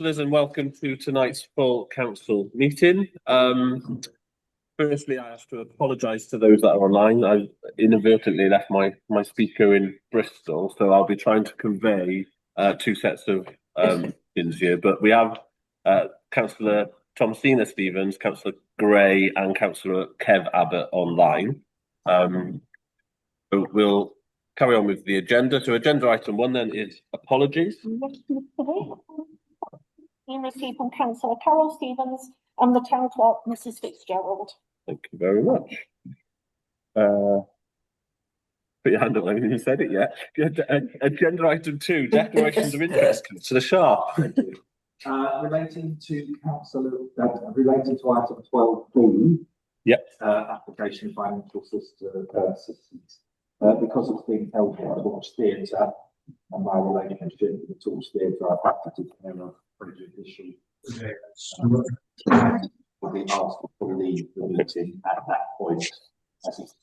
Councillors, and welcome to tonight's full council meeting. Firstly, I have to apologise to those that are online. I inadvertently left my speaker in Bristol, so I'll be trying to convey two sets of things here. But we have Councillor Thomasina Stevens, Councillor Gray, and Councillor Kev Abbott online. We'll carry on with the agenda. So agenda item 1 then is apologies. Been received from Councillor Carol Stevens and the Town Clerk, Mrs Fitzgerald. Thank you very much. Put your hand up, I haven't even said it yet. Agenda item 2, declarations of interest. Councillor Sharp. Thank you. Relating to relating to item 12B. Yep. Application of financial assistance. Because it's being held in the Torch Theatre and my relationship with the Torch Theatre, I've had to declare a prejudicial. Will be asked to leave the meeting at that point. As it's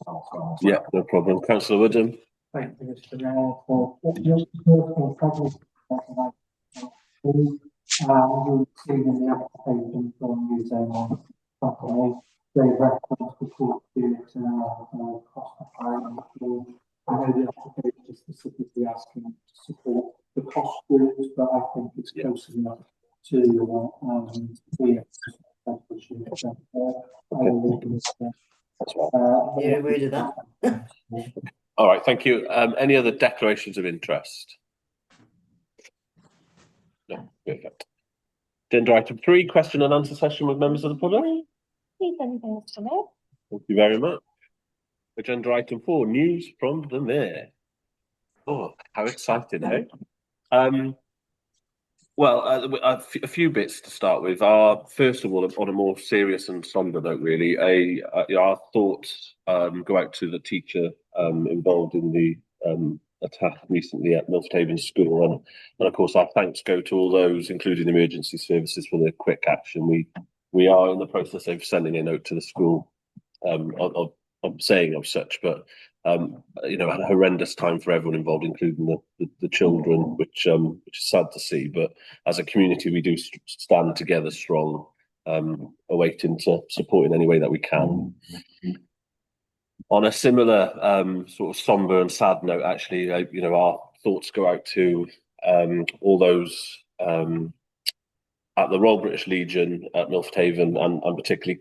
yeah, no problem. Councillor Woodham. Thank you, Mr. Mayor, for your support you'll see in the application from Museum Company, they reference the Torch Theatre cost of hiring. I know the application is specifically asking to support the cost groups, but I think it's close enough to be you're aware of that. All right, thank you. Any other declarations of interest? No, perfect. Agenda item 3, question and answer session with members of the public. Thank you very much. Agenda item 4, news from the Mayor. Oh, how exciting, eh? Well, a few bits to start with. First of all, on a more serious and sombre note, really, our thoughts go out to the teacher involved in the attack recently at Milford School, and of course our thanks go to all those, including emergency services, for their quick action. We are in the process of sending a note to the school of saying of such, but you know, a horrendous time for everyone involved, including the children, which is sad to see. But as a community, we do stand together strong, awaiting to support in any way that we can. On a similar sort of sombre and sad note, actually, you know, our thoughts go out to all those at the Royal British Legion at Milford Haven, and particularly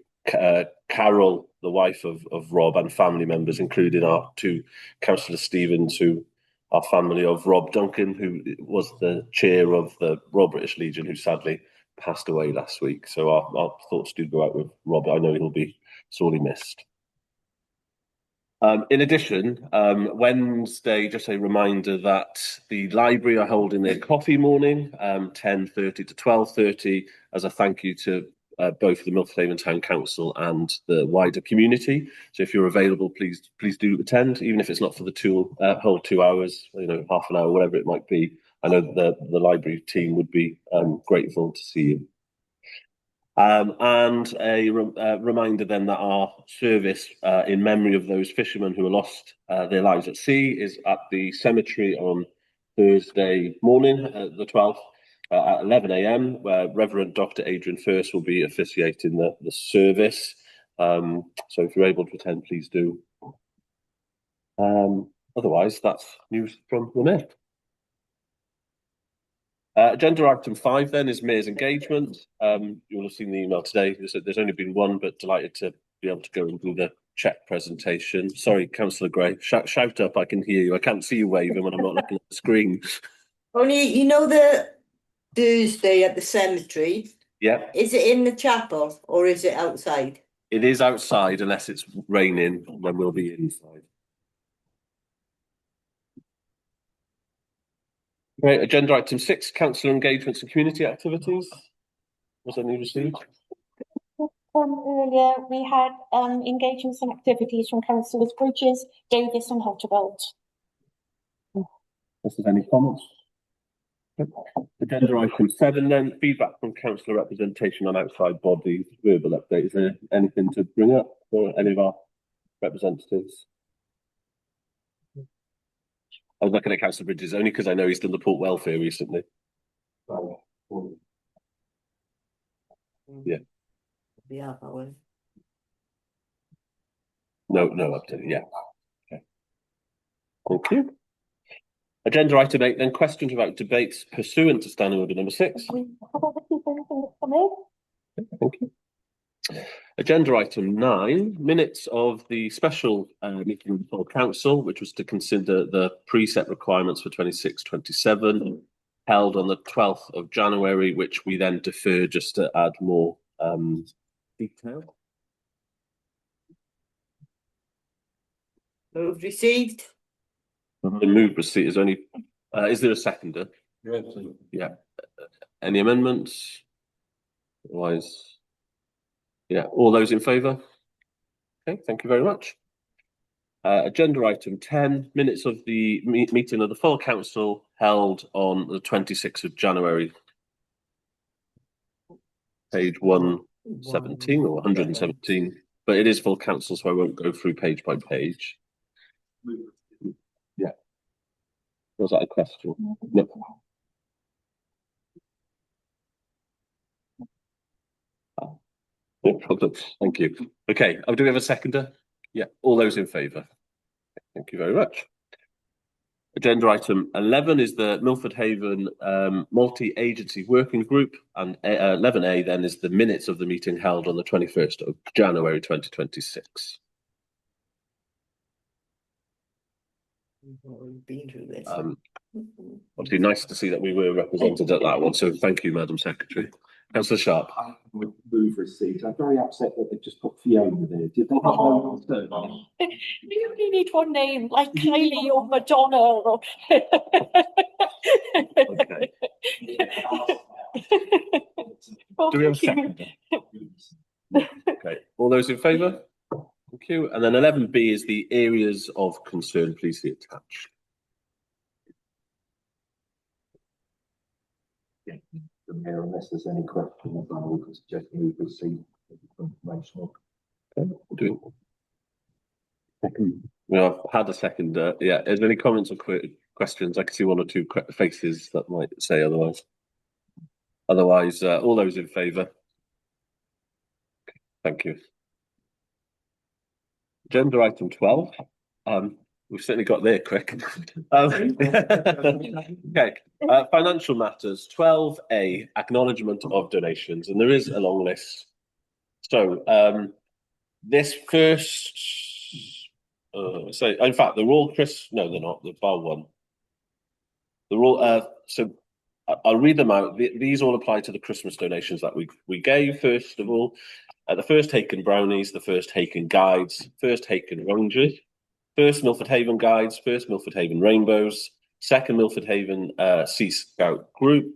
Carol, the wife of Rob, and family members, including our two Councillor Stevens, who are family of Rob Duncan, who was the chair of the Royal British Legion, who sadly passed away last week. So our thoughts do go out with Rob. I know he'll be sorely missed. In addition, Wednesday, just a reminder that the library are holding their coffee morning, 10:30 to 12:30, as a thank you to both the Milford Haven Town Council and the wider community. So if you're available, please do attend, even if it's not for the whole 2 hours, you know, half an hour, whatever it might be. I know the library team would be grateful to see you. And a reminder then that our service in memory of those fishermen who lost their lives at sea is at the cemetery on Thursday morning, the 12th, at 11 a.m, where Reverend Dr. Adrian First will be officiating the service. So if you're able to attend, please do. Otherwise, that's news from the Mayor. Agenda item 5 then is Mayor's engagement. You'll have seen the email today. There's only been one, but delighted to be able to go and do the check presentation. Sorry, Councillor Gray, shout up, I can hear you. I can't see you waving when I'm not looking at the screen. Only, you know, the Thursday at the cemetery? Yeah. Is it in the chapel or is it outside? It is outside, unless it's raining, when we'll be inside. Okay, agenda item 6, council engagements and community activities. Was any received? Earlier we had engagements and activities from Councillors Bridges, Davis and Hotterbolt. If there's any comments? Agenda item 7 then, feedback from councillor representation on outside bodies, verbal update. Is there anything to bring up for any of our representatives? I was looking at Councillor Bridges only because I know he's done the Port Welfare recently. Yeah. Yeah, that one. No, update. Yeah. Okay. Thank you. Agenda item 8, then questions about debates pursuant to standing order number 6. Have I received anything from you? Thank you. Agenda item 9, minutes of the special meeting of the full council, which was to consider the preset requirements for 26-27, held on the 12th of January, which we then defer just to add more detail. Moved, received. The move receipt is only. Is there a seconder? Yeah. Any amendments? Otherwise, yeah. All those in favour? Okay, thank you very much. Agenda item 10, minutes of the meeting of the full council held on the 26th of January. Page 117 or 117, but it is full council, so I won't go through page by page. Yeah. Was that a question? No. No problem. Thank you. Okay, do we have a seconder? Yeah, all those in favour? Thank you very much. Agenda item 11 is the Milford Haven multi-agency working group, and 11A then is the minutes of the meeting held on the 21st of January 2026. We've been through this. Obviously nice to see that we were represented at that one, so thank you, Madam Secretary. Councillor Sharp. I would move receipt. I'm very upset that they've just put Fiona there. Did they not know your surname? You only need one name, like Kylie or Madonna. Or... Okay. Well, Do we have a thank second? Okay, all those in favour? Thank you. And then 11B is the areas of concern. Please see attached. The mayor, unless there's any questions, I would suggest move receipt of information. Okay, we'll do it. Second. Well, I've had a second. Yeah, is there any comments or questions? I can see one or two faces that might say otherwise. Otherwise, all those in favour? Okay, thank you. Agenda item 12. We've certainly got there quick. Okay, financial matters. 12A, acknowledgement of donations, and there is a long list. So this first, so in fact, they're all no, they're not. They're bar one. They're all. So I'll read them out. These all apply to the Christmas donations that we gave. First of all, the first Haken brownies, the first Haken guides, first Haken oranges. First Milford Haven Guides, first Milford Haven Rainbows, second Milford Haven Sea Scout Group,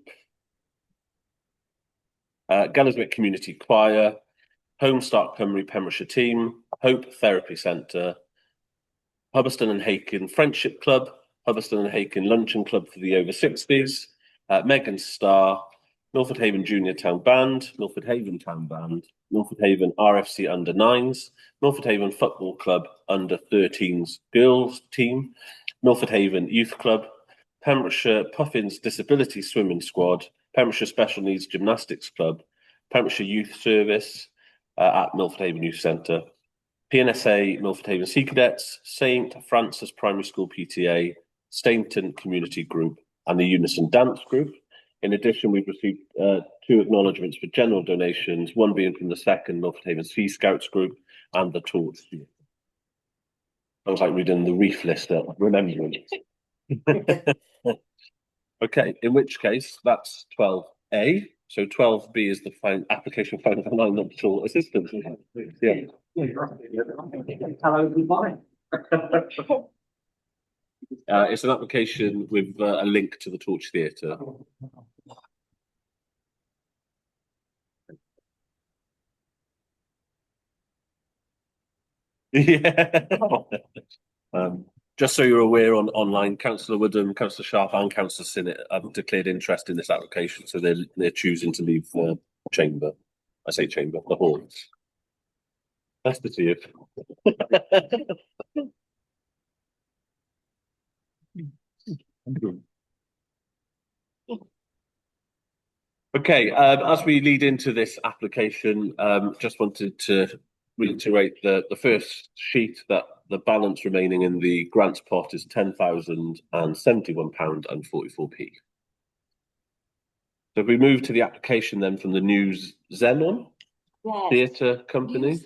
Gallaswick Community Choir, Home Start Cymru Pembrokeshire Team, Hope Therapy Centre, Hubberston and Haken Friendship Club, Hubberston and Haken Luncheon Club for the over 60s, Megan Star, Milford Haven Junior Town Band, Milford Haven Town Band, Milford Haven RFC Under 9s, Milford Haven Football Club Under 13s Girls Team, Milford Haven Youth Club, Pembrokeshire Puffins Disability Swimming Squad, Pembrokeshire Special Needs Gymnastics Club, Pembrokeshire Youth Service at Milford Haven Youth Centre, PNSA Milford Haven Sea Cadets, St Francis Primary School PTA, Stainton Community Group, and the Unison Dance Group. In addition, we've received 2 acknowledgements for general donations, one being from the second Milford Haven Sea Scouts Group and the Torch. I was like reading the reef list at remembering. Okay, in which case that's 12A. So 12B is the application for financial assistance. Yeah. Hello, goodbye. It's an application with a link to the Torch Theatre. Yeah. Just so you're aware, online, Councillor Woodham, Councillor Sharp, and Councillor Sinnott have declared interest in this application, so they're choosing to leave the chamber. I say chamber, the hall. Nice to see you. Okay, as we lead into this application, just wanted to reiterate the first sheet that the balance remaining in the grants pot is £10,071.44p. So if we move to the application then from the new Xenon Theatre Company,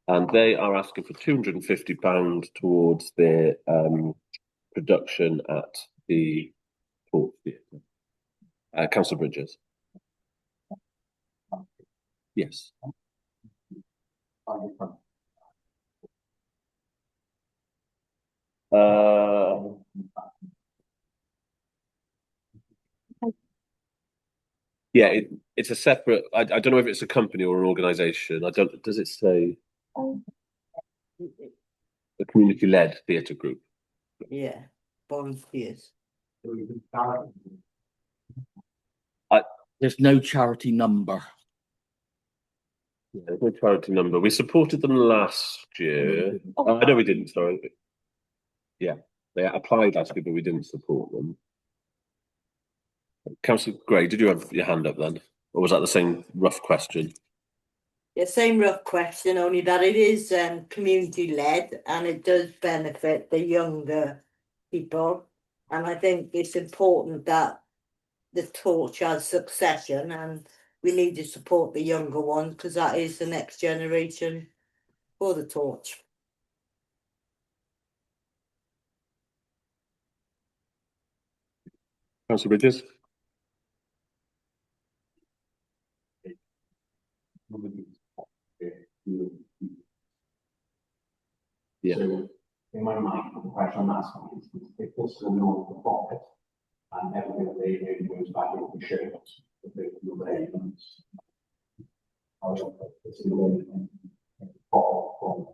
and they are asking for £250 towards their production at the Port Theatre. Council Bridges. Yes. Yeah, it's a separate. I don't know if it's a company or an organisation. I don't. Does it say a community-led theatre group? Yeah, volunteers. There's no charity number. Yeah, there's no charity number. We supported them last year. No, we didn't. Sorry. Yeah, they applied last year, but we didn't support them. Councillor Gray, did you have your hand up then, or was that the same rough question? Yeah, same rough question, only that it is community led and it does benefit the younger people. And I think it's important that the torch has succession, and we need to support the younger ones because that is the next generation for the torch. Councillor Bridges? Yeah. So in my mind, the question I'm asking is if this is a normal profit and everything that they do goes back into the shares, the payments, it's in the profit from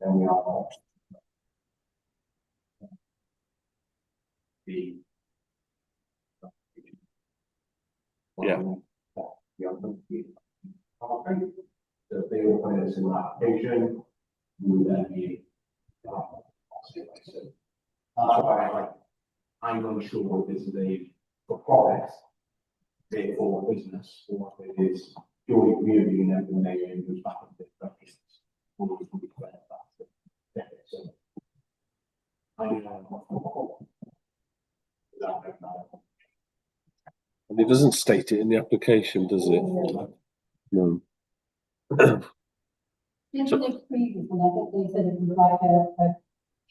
then we are the Yeah. So if they will put in a similar application, we would then be so that's why I'm unsure if this is a for profit, therefore business, or if it is purely community and everything they do goes back into the business. Or it will be clear that's it. So I don't know. And it doesn't state it in the application, does it? No. Yeah, so, previous, and I think they said it was like a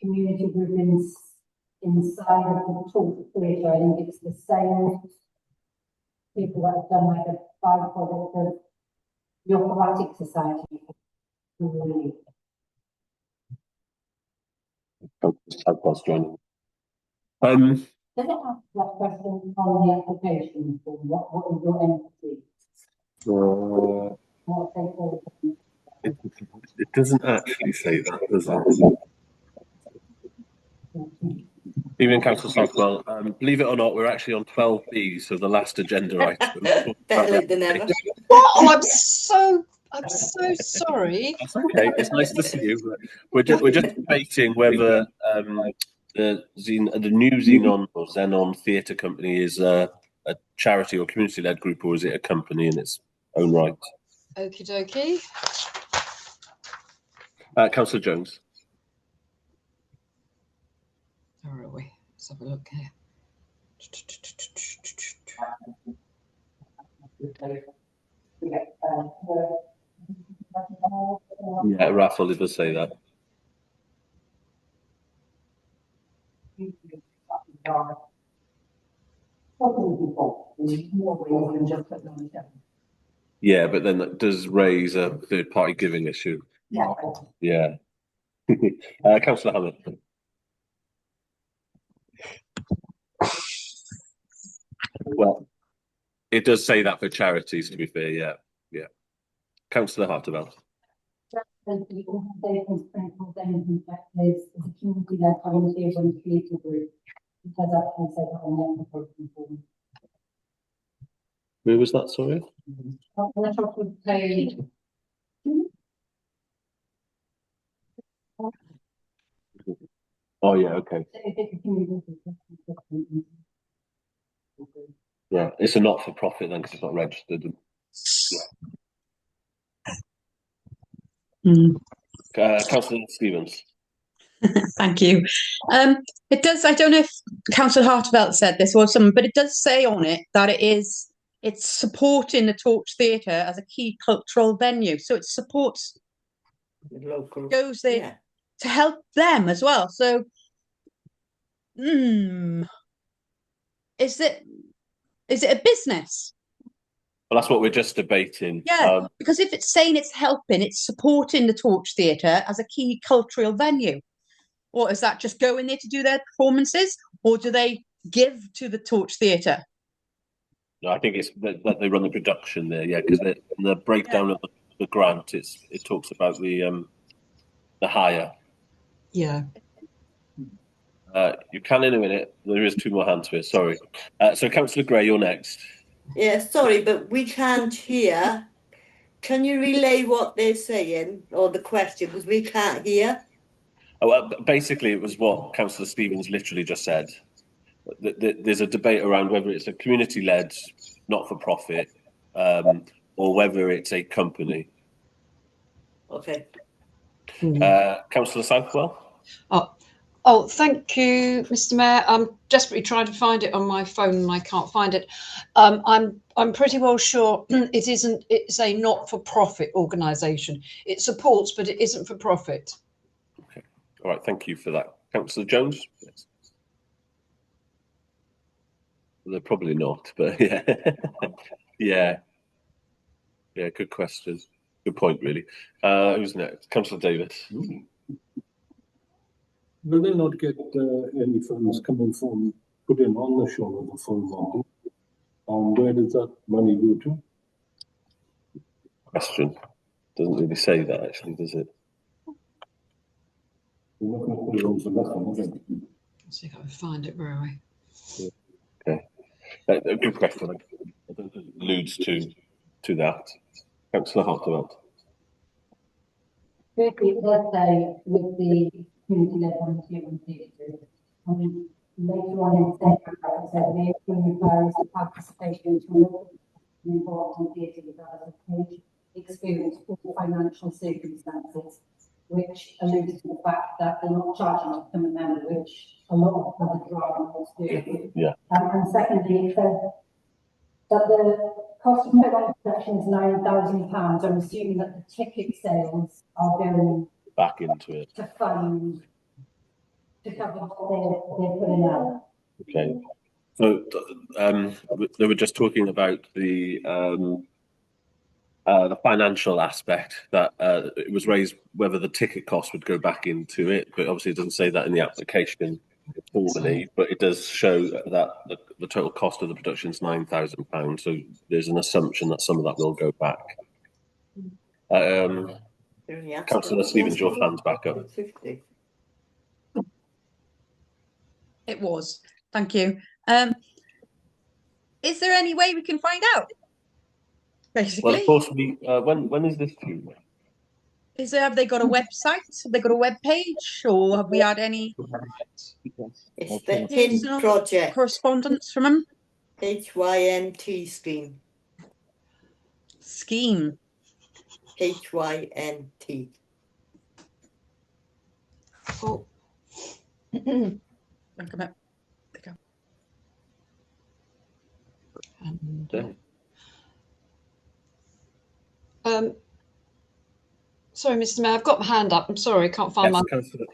community group inside of the talk theatre. I think it's the same people that have done like a byproduct of the Operatic Society. Does it have that question on the application form? What is your entity? What they call it? It doesn't actually say that, does it? Even Council Southwell, believe it or not, we're actually on 12B, so the last agenda item. Better late than never. What? Oh, I'm so sorry. That's okay. It's nice to see you. We're just debating whether the new Xenon or Xenon Theatre Company is a charity or community-led group, or is it a company in its own right? Okie dokie. Councillor Jones. Where are we? Let's have a look here. Yeah, Raffle, it does say that. Yeah, but then that does raise a third-party giving issue. Yeah. Councillor Hammond. Well, it does say that for charities, to be fair, yeah. Yeah. Councillor Harteveld. The organisation's principal then is the community-led volunteers and theatre group. It does actually say that on the application form. Where was that, sorry? On the top of page. Oh, yeah, okay. So if it's a community, Yeah, it's a not-for-profit then because it's not registered. Councillor Stevens. Thank you. It does, I don't know if Councillor Hartevelt said this or someone, but it does say on it that it's supporting the Torch Theatre as a key cultural venue. So it supports, The local. goes there Yeah. to help them as well. So, is it a business? Well, that's what we're just debating. Yeah, because if it's saying it's helping, it's supporting the Torch Theatre as a key cultural venue. Or is that just going there to do their performances? Or do they give to the Torch Theatre? No, I think it's that they run the production there, yeah, because the breakdown of the grant, it talks about the hire. Yeah. You can in a minute. There is two more hands here. Sorry. So, Councillor Gray, you're next. Yeah, sorry, but we can't hear. Can you relay what they're saying or the question? Because we can't hear. Oh, well, basically, it was what Councillor Stevens literally just said. There's a debate around whether it's a community-led, not-for-profit, or whether it's a company. Okay. Councillor Southwell. Oh, thank you, Mr. Mayor. I'm desperately trying to find it on my phone and I can't find it. I'm pretty well sure it isn't. It's a not-for-profit organisation. It supports, but it isn't for profit. Okay. All right. Thank you for that, Councillor Jones. Yes. Well, they're probably not, but yeah, yeah. Good question. Good point, really. Who's next? Councillor Davis. Will they not get any funds coming from putting on the show of the full body? And where does that money go to? Question. Doesn't really say that, actually, does it? We're not going to put it on for nothing, is it? Let's see if I can find it. Where are we? Okay. A good question. I don't think it alludes to that. Councillor Hartevelt. Firstly, it does say with the community-led volunteering theatre. Later on in the second it said the aim requires the participation to local involved in theatre without a page experience or financial circumstances, which alludes to the fact that they're not charging to become a member, which a lot of other drama halls do. Yeah. And secondly, it said that the cost of production is £9,000. I'm assuming that the ticket sales are going Back into it. to fund to cover what they're putting out. Okay. So they were just talking about the financial aspect that it was raised whether the ticket cost would go back into it, but obviously it doesn't say that in the application formally, but it does show that the total cost of the production is £9,000. So there's an assumption that some of that will go back. Councillor Stevens, your hand's back up. 50. It was. Thank you. Is there any way we can find out? Basically, Well, of course, when is this due? have they got a website? Have they got a web page, or have we had any It's the HINT project. correspondence from them? HYNT scheme. Scheme. HYNT. Oh. Come up. And, sorry, Mr. Mayor, I've got my hand up. I'm sorry, I can't find my. Councillor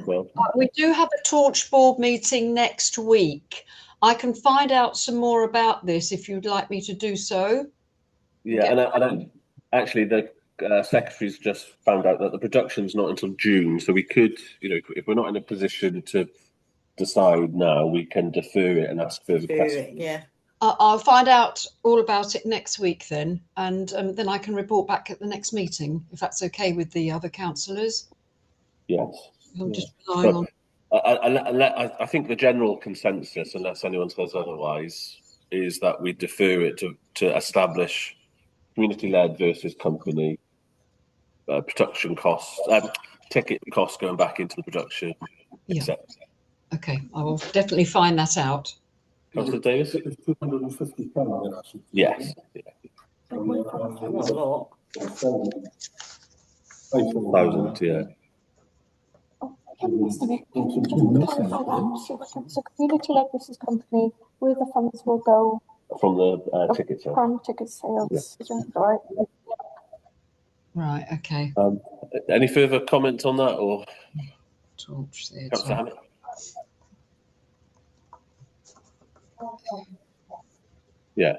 Well. We do have a Torch Board meeting next week. I can find out some more about this if you'd like me to do so. Yeah, and actually, the secretary's just found out that the production's not until June, so we could, if we're not in a position to decide now, we can defer it and ask further questions. Yeah. I'll find out all about it next week then, and then I can report back at the next meeting, if that's okay with the other councillors. Yes. I'm just relying on. I think the general consensus, unless anyone says otherwise, is that we defer it to establish community-led versus company production costs, ticket costs going back into the production, Yeah. etc. Okay, I will definitely find that out. Councillor Davis? It's £250. Yes. Yeah. Not a lot. 5,000, yeah. Mr. Nick, just to clarify that, so community-led business company, where the funds will go From the ticket sale. from ticket sales, is that right? Right, okay. Any further comments on that, or Torch theatre. Councillor Hammett? Yeah.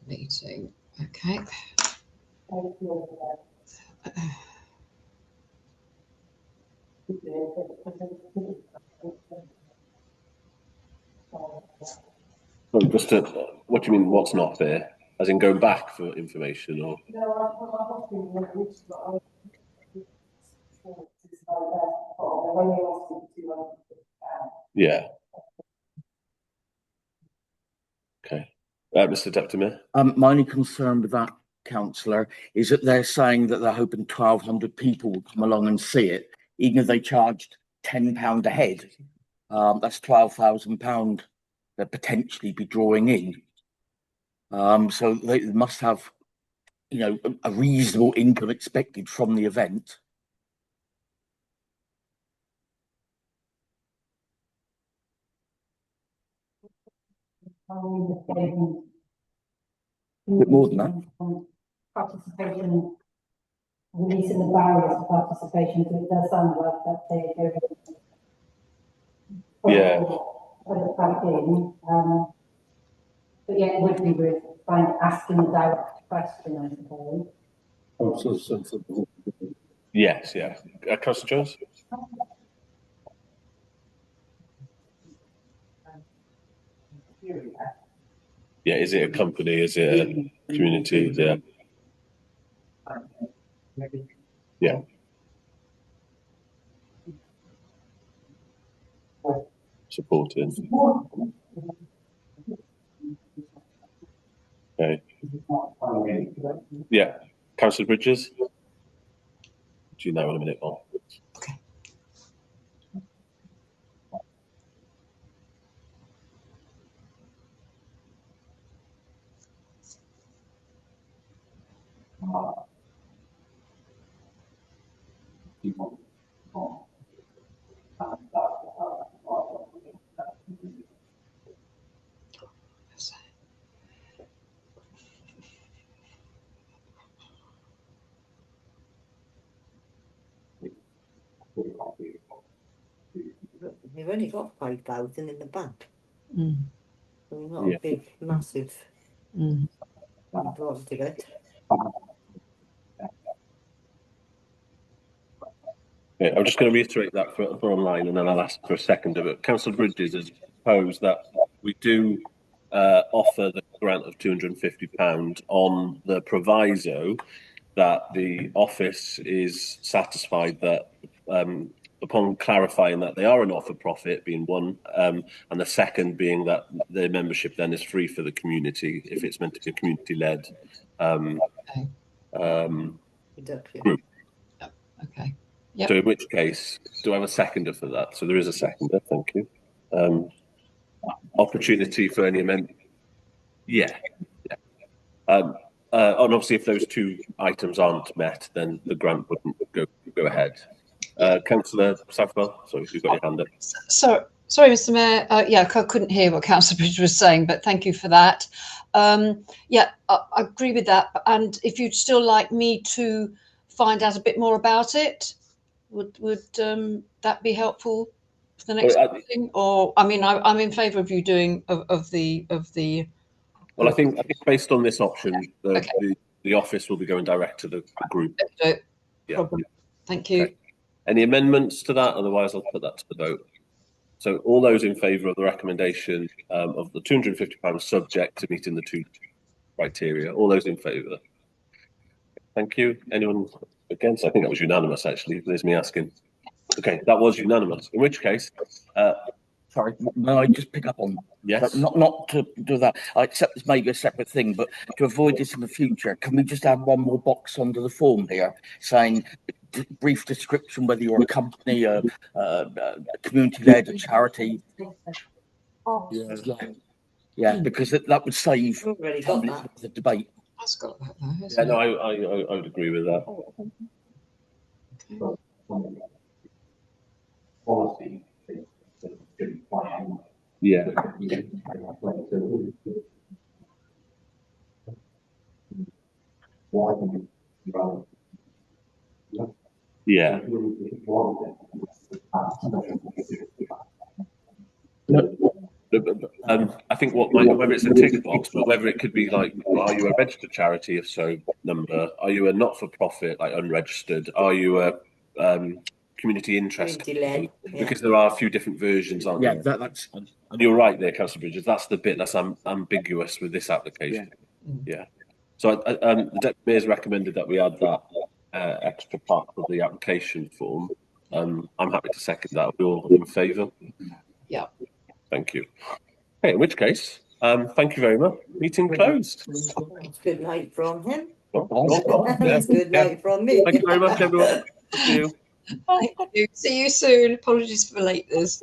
Meeting. Okay. So just to, what do you mean? What's not there? As in going back for information, or? Yeah. Okay. Mr. Deputy Mayor. My only concern with that, councillor, is that they're saying that they're hoping 1,200 people will come along and see it, even if they charged £10 a head. That's £12,000 they'll potentially be drawing in. So they must have, you know, a reasonable income expected from the event. A bit more than that. Participation, releasing the barriers to participation, so it does sound like that they Yeah. put it back in. But yeah, it would be worth asking a direct question, I suppose. Yes, yeah. Councillor Jones? Yeah, is it a company? Is it a community? Yeah. Yeah. Supporting. Okay. Yeah. Councillor Bridges? Do you know in a minute more? Okay. You've only got 5,000 in the bank. Mm. So not a big, massive draw to get. Okay, I'm just going to reiterate that for online, and then I'll ask for a second of it. Councillor Bridges has proposed that we do offer the grant of £250 on the proviso that the office is satisfied that upon clarifying that they are a not-for-profit, being one, and the second being that their membership then is free for the community if it's meant to be a community-led group. Okay. Yep. So in which case, do I have a seconder for that? So there is a seconder, thank you. Opportunity for any amendment? Yeah. And obviously, if those two items aren't met, then the grant wouldn't go ahead. Councillor Southwell, sorry, you've got your hand up. Sorry, Mr. Mayor. Yeah, I couldn't hear what Councillor Bridge was saying, but thank you for that. Yeah, I agree with that. And if you'd still like me to find out a bit more about it, would that be helpful for the next thing? Or I mean, I'm in favour of you doing of the. Well, I think based on this option, the office will be going direct to the group. Yeah. Thank you. Okay. Any amendments to that? Otherwise, I'll put that to the vote. So all those in favour of the recommendation of the £250 subject to meeting the two criteria, all those in favour? Thank you. Anyone against? I think that was unanimous, actually. There's me asking. Okay, that was unanimous. In which case, sorry, may I just pick up on? Yes. Not to do that. I accept this may be a separate thing, but to avoid this in the future, can we just add one more box under the form here, saying brief description whether you're a company, a community-led, a charity? Yeah, because that would save We've already 10 got minutes that. of the debate. That's got that though, Yeah, hasn't no, it? I would agree with that. Policy. Should apply anyway. Yeah. Yeah. I think whether it's a tick box, but whether it could be like, are you a registered charity? If so, number. Are you a not-for-profit, like unregistered? Are you a community interest? Community led, yeah. Because there are a few different versions, aren't Yeah, there? that's And you're right there, Councillor Bridges. That's the bit that's ambiguous with this application. Yeah. So the Deputy Mayor's recommended that we add that extra part of the application form. I'm happy to second that. Are we all in favour? Yeah. Thank you. Okay, in which case, thank you very much. Meeting closed. It's good night from him. Yeah. It's good night from me. Thank you very much, everyone. See you. Thank you. See you soon. Apologies for the lateness.